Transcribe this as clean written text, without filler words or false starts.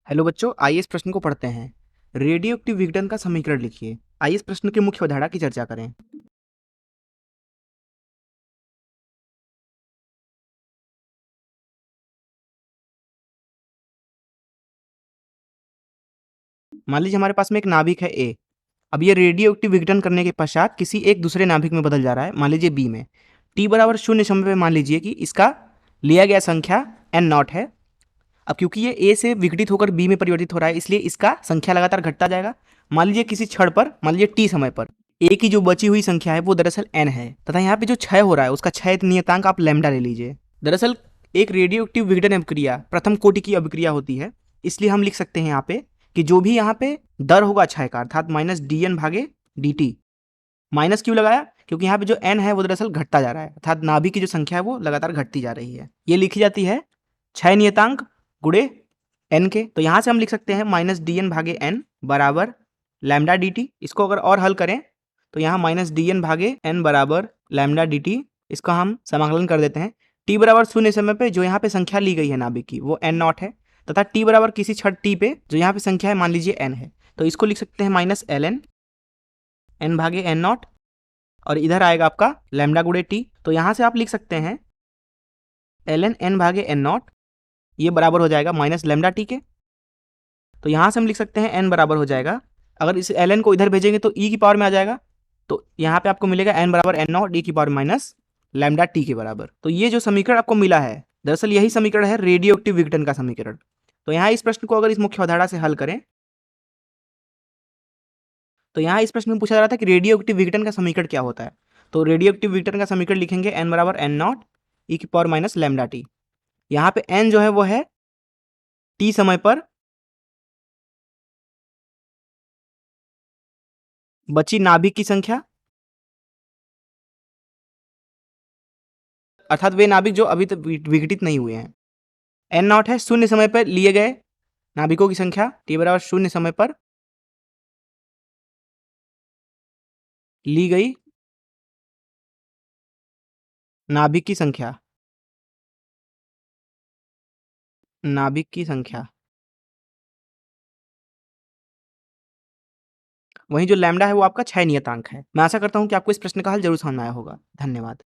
Hello बच्चों, आइए इस प्रश्न को पढ़ते हैं। रेडियो एक्टिव विघटन का समीकरण लिखिए। आइए इस प्रश्न की मुख्य अवधारणा की चर्चा करें। मान लीजिए हमारे पास में एक नाभिक है ए। अब ये रेडियो एक्टिव विघटन करने के पश्चात किसी एक दूसरे नाभिक में बदल जा रहा है, मान लीजिए बी में। टी बराबर 0 समय पे मान लीजिए कि इसका लिया गया संख्या एन नॉट है। अब क्योंकि ये ए से विघटित होकर बी में परिवर्तित हो रहा है, इसलिए इसका संख्या लगातार घटता जाएगा। मान लीजिए किसी क्षण पर, मान लीजिए टी समय पर ए की जो बची हुई संख्या है वो दरअसल एन है, तथा यहाँ पे जो क्षय हो रहा है उसका क्षय नियतांक आप लैम्डा ले लीजिए। दरअसल एक रेडियो एक्टिव विघटन अभिक्रिया प्रथम कोटि की अभिक्रिया होती है, इसलिए हम लिख सकते हैं यहाँ पे कि जो भी यहाँ पे दर होगा क्षय का, अर्थात माइनस डी एन भागे डी टी। माइनस क्यों लगाया? क्योंकि यहाँ पे जो एन है वो दरअसल घटता जा रहा है, अर्थात नाभिक की जो संख्या है वो लगातार घटती जा रही है। ये लिखी जाती है क्षय नियतांक गुणे एन के। तो यहाँ से हम लिख सकते हैं माइनस डी एन भागे एन बराबर लैम्डा डी टी। इसको अगर और हल करें तो यहाँ माइनस डी एन भागे एन बराबर लैम्डा डी टी, इसका हम समाकलन कर देते हैं। टी बराबर 0 समय पे जो यहाँ पे संख्या ली गई है नाभिक की वो एन नॉट है, तथा टी बराबर किसी क्षण टी पे जो यहाँ पे संख्या है मान लीजिए एन है, तो इसको लिख सकते हैं माइनस एल एन एन भागे एन नॉट, और इधर आएगा आपका लैम्डा गुणे टी। तो यहाँ से आप लिख सकते हैं एल एन एन भागे एन नॉट, ये बराबर हो जाएगा माइनस लैम्डा टी के। तो यहाँ से हम लिख सकते हैं n बराबर हो जाएगा, अगर इस ln को इधर भेजेंगे तो e की पावर में आ जाएगा, तो यहाँ पे आपको मिलेगा n बराबर एन नॉट e की पावर माइनस लैम्डा टी के बराबर। तो ये जो समीकरण आपको मिला है दरअसल यही समीकरण है रेडियो एक्टिव विघटन का समीकरण। तो यहाँ इस प्रश्न को अगर इस मुख्य अवधारणा से हल करें तो यहाँ इस प्रश्न में पूछा जा रहा था कि रेडियो एक्टिव विघटन का समीकरण क्या होता है। तो रेडियो एक्टिव विघटन का समीकरण लिखेंगे n बराबर एन नॉट e की पावर माइनस लैम्डा टी। यहाँ पे n जो है वो है t समय पर बची नाभिक की संख्या, अर्थात वे नाभिक जो अभी तक विघटित नहीं हुए हैं। एन नॉट है शून्य समय पर लिए गए नाभिकों की संख्या, टी बराबर 0 समय पर ली गई नाभिक की संख्या, नाभिक की संख्या। वहीं जो लैम्डा है वो आपका क्षय नियतांक है। मैं आशा करता हूं कि आपको इस प्रश्न का हल जरूर समझ में आया होगा। धन्यवाद।